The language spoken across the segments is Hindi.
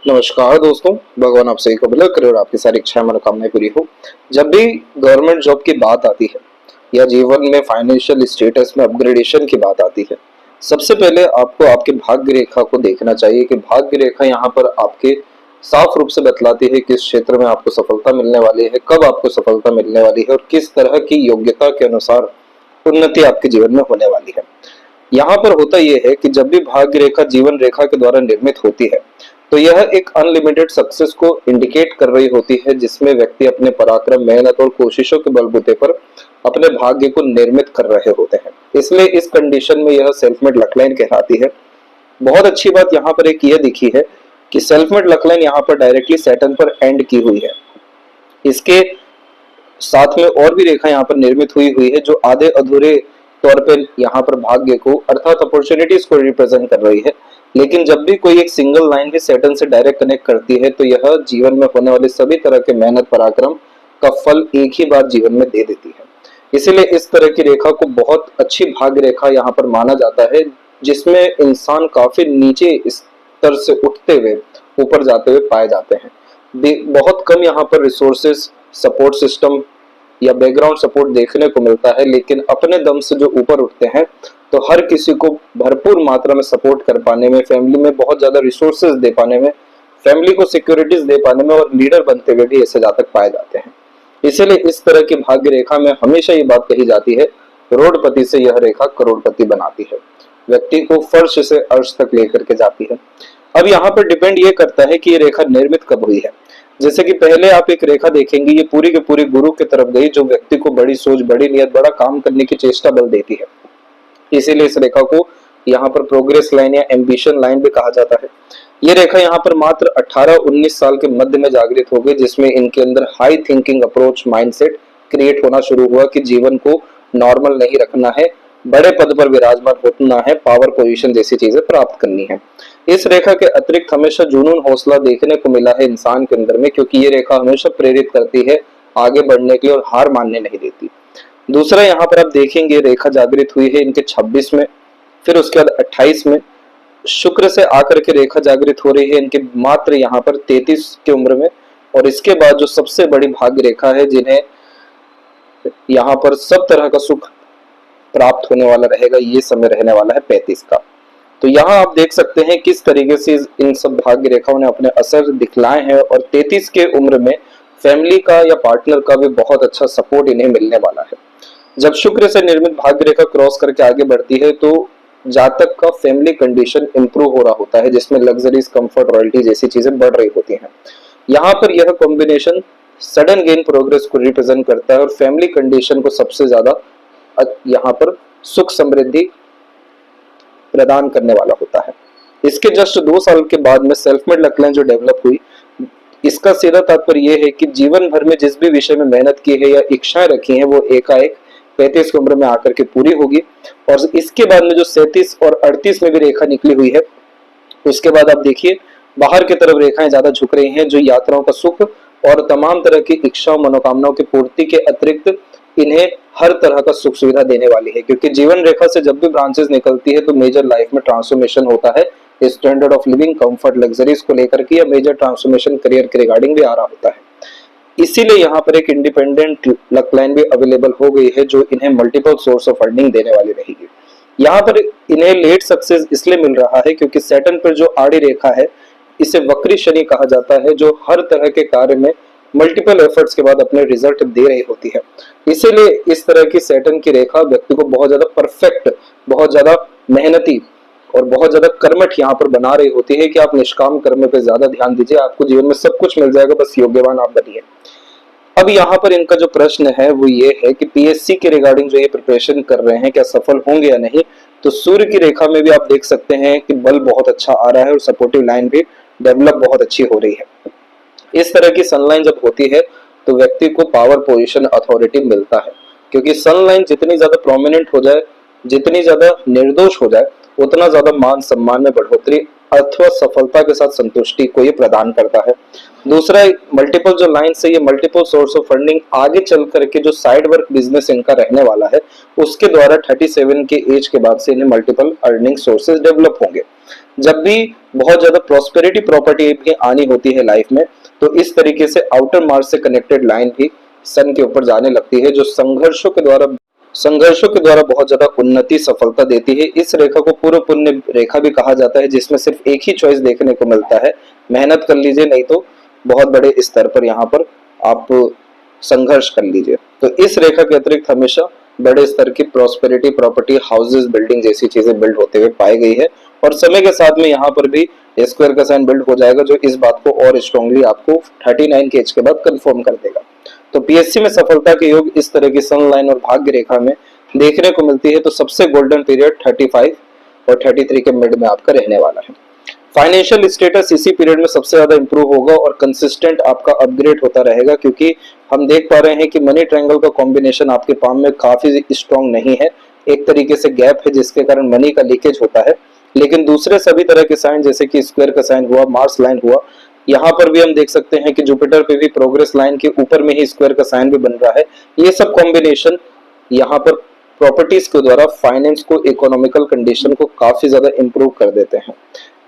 नमस्कार दोस्तों, भगवान आप सभी को भला करे और आपकी सारी इच्छाएं मनोकामनाएं पूरी हो। जब भी गवर्नमेंट जॉब की बात आती है या जीवन में फाइनेंशियल स्टेटस में अपग्रेडेशन की बात आती है, सबसे पहले आपको आपके भाग्य रेखा को देखना चाहिए कि भाग्य रेखा यहाँ पर आपके साफ रूप से बतलाती है किस क्षेत्र में आपको सफलता मिलने वाली है, कब आपको सफलता मिलने वाली है और किस तरह की योग्यता के अनुसार उन्नति आपके जीवन में होने वाली है। यहाँ पर होता यह है कि जब भी भाग्य रेखा जीवन रेखा के द्वारा निर्मित होती है तो यह एक अनलिमिटेड सक्सेस को इंडिकेट कर रही होती है, जिसमें व्यक्ति अपने पराक्रम, मेहनत और कोशिशों के बलबूते पर अपने भाग्य को निर्मित कर रहे होते हैं। इसलिए इस कंडीशन में यह सेल्फ मेड लक लाइन कहलाती है। बहुत अच्छी बात यहाँ पर एक यह दिखी है कि सेल्फ मेड लक लाइन यहाँ पर डायरेक्टली सैटर्न पर एंड की हुई है। इसके साथ में और भी रेखा यहाँ पर निर्मित हुई है जो आधे अधूरे तौर पर यहाँ पर भाग्य को अर्थात अपॉर्चुनिटीज को रिप्रेजेंट कर रही है। लेकिन जब भी कोई एक सिंगल लाइन भी सैटर्न से डायरेक्ट कनेक्ट करती है तो यह जीवन में होने वाले सभी तरह के मेहनत पराक्रम का फल एक ही बार जीवन में दे देती है। इसीलिए इस तरह की रेखा को बहुत अच्छी भाग्य रेखा यहाँ पर माना जाता है, जिसमें इंसान काफी नीचे स्तर से उठते हुए ऊपर जाते हुए पाए जाते हैं। बहुत कम यहाँ पर रिसोर्सेस, सपोर्ट सिस्टम या बैकग्राउंड सपोर्ट देखने को मिलता है, लेकिन अपने दम से जो ऊपर उठते हैं तो हर किसी को भरपूर मात्रा में सपोर्ट कर पाने में, फैमिली में बहुत ज्यादा रिसोर्सेज दे पाने में, फैमिली को सिक्योरिटीज दे पाने में और लीडर बनते हुए भी ऐसे जातक पाए जाते हैं। इसीलिए इस तरह की भाग्य रेखा में हमेशा ये बात कही जाती है, करोड़पति से यह रेखा करोड़पति बनाती है, व्यक्ति को फर्श से अर्श तक लेकर के जाती है। अब यहाँ पर डिपेंड ये करता है कि ये रेखा निर्मित कब हुई है। जैसे कि पहले आप एक रेखा देखेंगे, ये पूरी के पूरी गुरु की तरफ गई, जो व्यक्ति को बड़ी सोच, बड़ी नियत, बड़ा काम करने की चेष्टा बल देती है। इसीलिए इस रेखा को यहाँ पर प्रोग्रेस लाइन या एम्बिशन लाइन भी कहा जाता है। ये रेखा यहाँ पर मात्र 18-19 साल के मध्य में जागृत हो गई, जिसमें इनके अंदर high thinking approach mindset create होना शुरू हुआ कि जीवन को नॉर्मल नहीं रखना है, बड़े पद पर विराजमान होना है, पावर पोजीशन जैसी चीजें प्राप्त करनी है। इस रेखा के अतिरिक्त हमेशा जुनून, हौसला देखने को मिला है इंसान के अंदर में, क्योंकि ये रेखा हमेशा प्रेरित करती है आगे बढ़ने के लिए और हार मानने नहीं देती। दूसरा यहाँ पर आप देखेंगे रेखा जागृत हुई है इनके 26 में, फिर उसके बाद 28 में शुक्र से आकर के रेखा जागृत हो रही है इनके मात्र यहाँ पर 33 की उम्र में। और इसके बाद जो सबसे बड़ी भाग्य रेखा है, जिन्हें यहाँ पर सब तरह का सुख प्राप्त होने वाला रहेगा, ये समय रहने वाला है 35 का। तो यहाँ आप देख सकते हैं किस तरीके से इन सब भाग्य रेखाओं ने अपने असर दिखलाए हैं और 33 के उम्र में फैमिली का या पार्टनर का भी बहुत अच्छा सपोर्ट इन्हें मिलने वाला है। जब शुक्र से निर्मित भाग्य रेखा क्रॉस करके आगे बढ़ती है तो जातक का फैमिली कंडीशन इंप्रूव हो रहा होता है, जिसमें लग्जरीज, कंफर्ट, रॉयल्टी जैसी चीजें बढ़ रही होती हैं। यहाँ पर यह कॉम्बिनेशन सडन गेन प्रोग्रेस को रिप्रेजेंट करता है और फैमिली कंडीशन को सबसे ज्यादा यहाँ पर सुख समृद्धि प्रदान करने वाला होता है। इसके जस्ट 2 साल के बाद में सेल्फ मेड लक लाइन जो डेवलप हुई, इसका सीधा तात्पर्य यह है कि जीवन भर में जिस भी विषय में मेहनत की है या इच्छाएं रखी हैं, वो एकाएक 35 की उम्र में आकर के पूरी होगी। और इसके बाद में जो 37 और 38 में भी रेखा निकली हुई है, उसके बाद आप देखिए बाहर की तरफ रेखाएं ज्यादा झुक रही हैं, जो यात्राओं का सुख और तमाम तरह की इच्छाओं, मनोकामनाओं की पूर्ति के अतिरिक्त इन्हें हर तरह का सुख सुविधा देने वाली है। क्योंकि जीवन रेखा से जब भी ब्रांचेस निकलती है तो मेजर लाइफ में ट्रांसफॉर्मेशन होता है, standard of living, comfort, luxuries को लेकर के, या मेजर ट्रांसफॉर्मेशन करियर के रिगार्डिंग भी आ रहा होता है। इसीलिए यहाँ पर एक इंडिपेंडेंट लक लाइन भी अवेलेबल हो गई है, जो इन्हें मल्टीपल सोर्स ऑफ अर्निंग देने वाली रहेगी। यहाँ पर इन्हें लेट सक्सेस इसलिए मिल रहा है क्योंकि सैटर्न पर जो आड़ी रेखा है, इसे वक्री शनि कहा जाता है, जो हर तरह के कार्य में मल्टीपल एफर्ट्स के बाद अपने रिजल्ट दे रही होती है। इसीलिए इस तरह की सैटर्न की रेखा व्यक्ति को बहुत ज्यादा परफेक्ट, बहुत ज्यादा मेहनती और बहुत ज्यादा कर्मठ यहाँ पर बना रही होती है कि आप निष्काम कर्म पे ज्यादा ध्यान दीजिए, आपको जीवन में सब कुछ मिल जाएगा, बस योग्यवान आप बनिए। अब यहाँ पर इनका जो प्रश्न है वो ये है कि पीएससी के रिगार्डिंग जो ये प्रिपरेशन कर रहे हैं, क्या सफल होंगे या नहीं। तो सूर्य की रेखा में भी आप देख सकते हैं कि बल बहुत अच्छा आ रहा है और सपोर्टिव लाइन भी डेवलप बहुत अच्छी हो रही है। इस तरह की सनलाइन जब होती है तो व्यक्ति को पावर, पोजीशन, अथॉरिटी मिलता है, क्योंकि सनलाइन जितनी ज्यादा प्रोमिनेंट हो जाए, जितनी ज्यादा निर्दोष हो जाए, उतना ज्यादा मान सम्मान में बढ़ोतरी अथवा सफलता के साथ संतुष्टि को ये प्रदान करता है। दूसरा, मल्टीपल जो लाइन्स है, ये मल्टीपल सोर्स ऑफ फंडिंग आगे चल करके जो साइड वर्क बिजनेस इनका रहने वाला है, उसके द्वारा 37 के एज के बाद से इन्हें मल्टीपल अर्निंग सोर्सेज डेवलप होंगे। जब भी बहुत ज्यादा प्रॉस्पेरिटी प्रॉपर्टी भी आनी होती है लाइफ में, तो इस तरीके से आउटर मार्स से कनेक्टेड लाइन भी सन के ऊपर जाने लगती है, जो संघर्षों के द्वारा बहुत ज्यादा उन्नति सफलता देती है। इस रेखा को पूर्व पुण्य रेखा भी कहा जाता है, जिसमें सिर्फ एक ही चॉइस देखने को मिलता है, मेहनत कर लीजिए, नहीं तो बहुत बड़े स्तर पर यहाँ पर आप संघर्ष कर लीजिए। तो इस रेखा के अतिरिक्त हमेशा बड़े स्तर की प्रॉस्पेरिटी प्रॉपर्टी, हाउसेज, बिल्डिंग जैसी चीजें बिल्ड होते हुए पाई गई है। और समय के साथ में यहाँ पर भी स्क्वायर का साइन बिल्ड हो जाएगा, जो इस बात को और स्ट्रांगली आपको 39 के एज के बाद कंफर्म कर देगा। तो पीएससी में सफलता के योग इस तरह की सन लाइन और भाग्य रेखा में देखने को मिलती है। तो सबसे गोल्डन पीरियड 35 और 33 के मिड में आपका रहने वाला है। फाइनेंशियल स्टेटस इसी पीरियड में सबसे ज्यादा इंप्रूव होगा और कंसिस्टेंट आपका अपग्रेड होता रहेगा, क्योंकि हम देख पा रहे हैं कि मनी ट्रायंगल का कॉम्बिनेशन आपके पाम में काफी स्ट्रांग नहीं है, एक तरीके से गैप है, जिसके कारण मनी का लीकेज होता है। लेकिन दूसरे सभी तरह के साइन जैसे कि स्क्वायर का साइन हुआ, मार्स लाइन हुआ, यहाँ पर भी हम देख सकते हैं कि जुपिटर पे भी प्रोग्रेस लाइन के ऊपर में ही स्क्वायर का साइन भी बन रहा है। ये सब कॉम्बिनेशन यहाँ पर प्रॉपर्टीज के द्वारा फाइनेंस को, इकोनॉमिकल कंडीशन को काफी ज्यादा इंप्रूव कर देते हैं।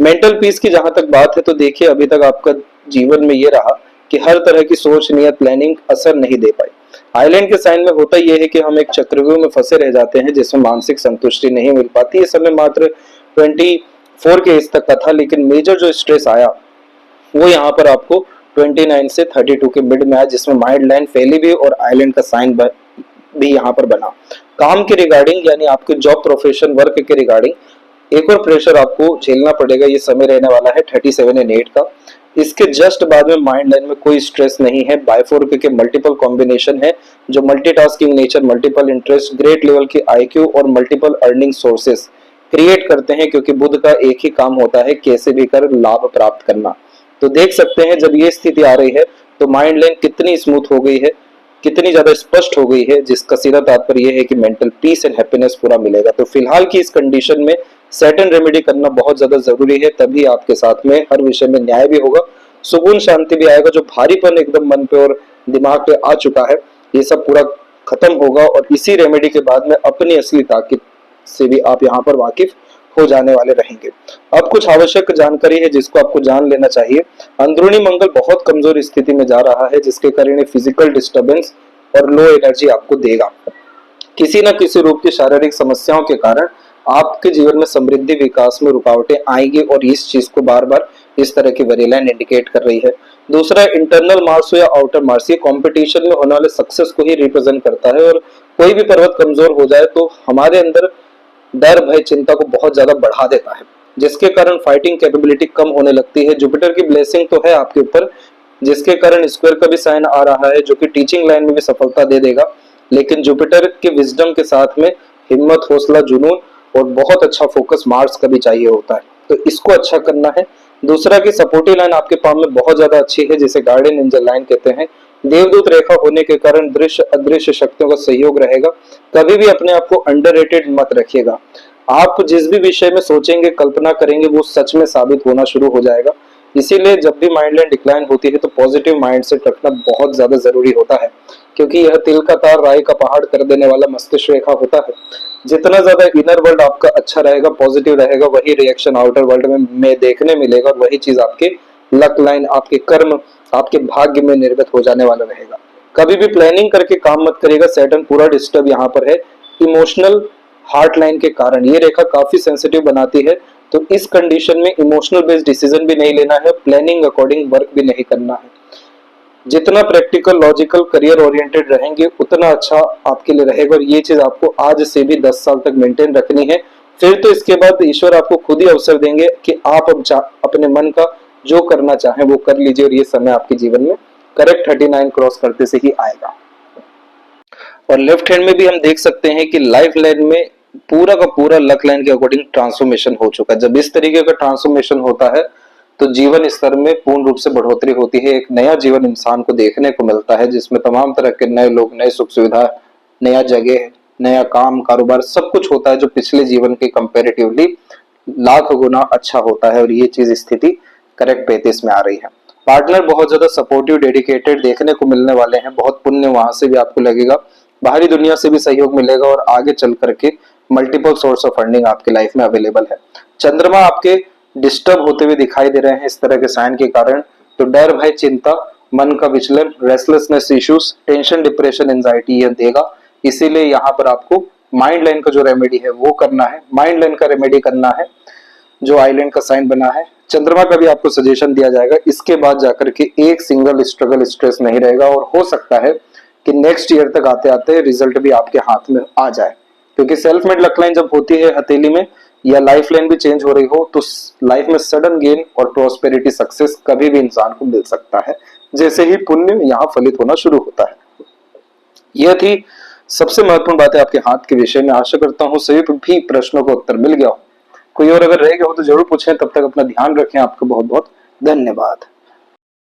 मेंटल पीस की जहां तक बात है, तो देखिए अभी तक आपका जीवन में ये रहा कि हर तरह की सोच, नियत, प्लानिंग असर नहीं दे पाई। आइलैंड के साइन में होता यह है कि हम एक चक्रव्यूह में फंसे रह जाते हैं, जिसमें मानसिक संतुष्टि नहीं मिल पाती। ये समय मात्र 24 के एज तक का था, लेकिन मेजर जो स्ट्रेस आया वो यहाँ पर आपको 29 से 32 के मिड में आया, जिसमें माइंड लाइन फैली भी और आइलैंड का साइन भी यहाँ पर बना। काम के रिगार्डिंग, यानी आपके जॉब, प्रोफेशन, वर्क के रिगार्डिंग एक और प्रेशर आपको झेलना पड़ेगा। ये समय रहने वाला है 37 एंड 8 का। इसके जस्ट बाद में माइंड लाइन में कोई स्ट्रेस नहीं है। बाइफोर के मल्टीपल कॉम्बिनेशन है, जो multitasking nature, multiple interest, great level की आईक्यू और मल्टीपल अर्निंग सोर्सेस क्रिएट करते हैं, क्योंकि बुध का एक ही काम होता है, कैसे भी कर लाभ प्राप्त करना। तो देख सकते हैं जब ये स्थिति आ रही है तो माइंड लाइन कितनी स्मूथ हो गई है, कितनी ज्यादा स्पष्ट हो गई है, जिसका सीधा तात्पर्य यह है कि मेंटल पीस एंड हैप्पीनेस पूरा मिलेगा। तो फिलहाल की इस कंडीशन में सैटर्न रेमेडी करना बहुत ज्यादा जरूरी है, तभी आपके साथ में हर विषय में न्याय भी होगा, सुकून शांति भी आएगा। जो भारीपन एकदम मन पे और दिमाग पे आ चुका है, ये सब पूरा खत्म होगा और इसी रेमेडी के बाद में अपनी असली ताकत से भी आप यहाँ पर वाकिफ हो जाने वाले रहेंगे। अब कुछ आवश्यक जानकारी है जिसको आपको जान लेना चाहिए। अंदरूनी मंगल बहुत कमजोर स्थिति में जा रहा है, जिसके कारण फिजिकल डिस्टर्बेंस और लो एनर्जी आपको देगा। किसी न किसी रूप की शारीरिक समस्याओं के कारण आपके जीवन में समृद्धि, विकास में रुकावटें आएंगी और इस चीज को बार बार इस तरह की वेरीलाइन इंडिकेट कर रही है। दूसरा, इंटरनल मार्स हो या आउटर मार्स, ये कंपटीशन में होने वाले सक्सेस को ही रिप्रेजेंट करता है। और कोई भी पर्वत कमजोर हो जाए तो हमारे अंदर डर, भय, चिंता को बहुत ज्यादा बढ़ा देता है, जिसके कारण फाइटिंग कैपेबिलिटी कम होने लगती है। जुपिटर की ब्लेसिंग तो है आपके ऊपर, जिसके कारण स्क्वायर का भी साइन आ रहा है, जो कि टीचिंग लाइन में भी सफलता दे देगा। लेकिन जुपिटर के विजडम के साथ में हिम्मत, हौसला, जुनून और बहुत अच्छा फोकस मार्स का भी चाहिए होता है, तो इसको अच्छा करना है। दूसरा की सपोर्टिव लाइन आपके पाम में बहुत ज्यादा अच्छी है, जिसे गार्डियन एंजल लाइन कहते हैं। देवदूत रेखा होने के कारण दृश्य अदृश्य शक्तियों का सहयोग रहेगा। कभी भी अपने आप को अंडररेटेड मत रखिएगा। आप जिस भी विषय में सोचेंगे, कल्पना करेंगे, वो सच में साबित होना शुरू हो जाएगा। इसीलिए जब भी माइंड लाइन डिक्लाइन होती है तो पॉजिटिव माइंडसेट रखना बहुत ज्यादा जरूरी होता है, क्योंकि यह तिल का तार, राय का पहाड़ कर देने वाला मस्तिष्क रेखा होता है। जितना ज्यादा इनर वर्ल्ड आपका अच्छा रहेगा, पॉजिटिव रहेगा, वही रिएक्शन आउटर वर्ल्ड में देखने मिलेगा और वही चीज आपके लक लाइन, आपके कर्म, आपके भाग्य में निर्मित हो जाने वाला रहेगा। कभी भी प्लानिंग करके काम मत करिएगा। सैटर्न पूरा डिस्टर्ब यहाँ पर है इमोशनल हार्ट लाइन के कारण। ये रेखा काफी सेंसिटिव बनाती है, तो इस कंडीशन में इमोशनल बेस्ड डिसीजन भी नहीं लेना है, प्लानिंग अकॉर्डिंग वर्क भी नहीं करना है। जितना प्रैक्टिकल, लॉजिकल, करियर ओरिएंटेड रहेंगे उतना अच्छा आपके लिए रहेगा। और ये चीज आपको आज से भी 10 साल तक मेंटेन रखनी है। फिर तो इसके बाद ईश्वर आपको खुद ही अवसर देंगे कि आप अब अपने मन का जो करना चाहें वो कर लीजिए, और ये समय आपके जीवन में करेक्ट 39 क्रॉस करते से ही आएगा। और लेफ्ट हैंड में भी हम देख सकते हैं कि लाइफ लाइन में पूरा का पूरा लक लाइन के अकॉर्डिंग ट्रांसफॉर्मेशन हो चुका है। जब इस तरीके का ट्रांसफॉर्मेशन होता है तो जीवन स्तर में पूर्ण रूप से बढ़ोतरी होती है। एक नया जीवन इंसान को देखने को मिलता है, जिसमें तमाम तरह के नए लोग, नए सुख सुविधा, नया जगह, नया काम, कारोबार, सब कुछ होता है जो पिछले जीवन के कंपैरेटिवली लाख गुना अच्छा होता है और ये चीज स्थिति करेक्ट 35 में आ रही है। पार्टनर बहुत ज्यादा सपोर्टिव डेडिकेटेड देखने को मिलने वाले हैं, बहुत पुण्य वहां से भी आपको लगेगा, बाहरी दुनिया से भी सहयोग मिलेगा और आगे चल करके मल्टीपल सोर्स ऑफ फंडिंग आपके लाइफ में अवेलेबल है। चंद्रमा आपके डिस्टर्ब होते हुए दिखाई दे रहे हैं इस तरह के साइन के कारण, तो डर भय चिंता मन का विचलन restlessness issues tension depression anxiety यह देगा। इसीलिए यहाँ पर आपको माइंड लाइन का जो रेमेडी है वो करना है, माइंड लाइन का रेमेडी करना है जो आइलैंड का साइन बना है। चंद्रमा का भी आपको सजेशन दिया जाएगा, इसके बाद जाकर के एक सिंगल स्ट्रगल स्ट्रेस नहीं रहेगा और हो सकता है कि नेक्स्ट ईयर तक आते आते रिजल्ट भी आपके हाथ में आ जाए, क्योंकि सेल्फ मेड लक लाइन जब होती है हथेली में या लाइफ लाइन भी चेंज हो रही हो तो लाइफ में सडन गेन और प्रोस्पेरिटी सक्सेस कभी भी इंसान को मिल सकता है, जैसे ही पुण्य यहाँ फलित होना शुरू होता है। यह थी सबसे महत्वपूर्ण बातें आपके हाथ के विषय में। आशा करता हूँ सभी भी प्रश्नों का उत्तर मिल गया हो। कोई और अगर रह गया हो तो जरूर पूछें। तब तक अपना ध्यान रखें। आपका बहुत बहुत धन्यवाद।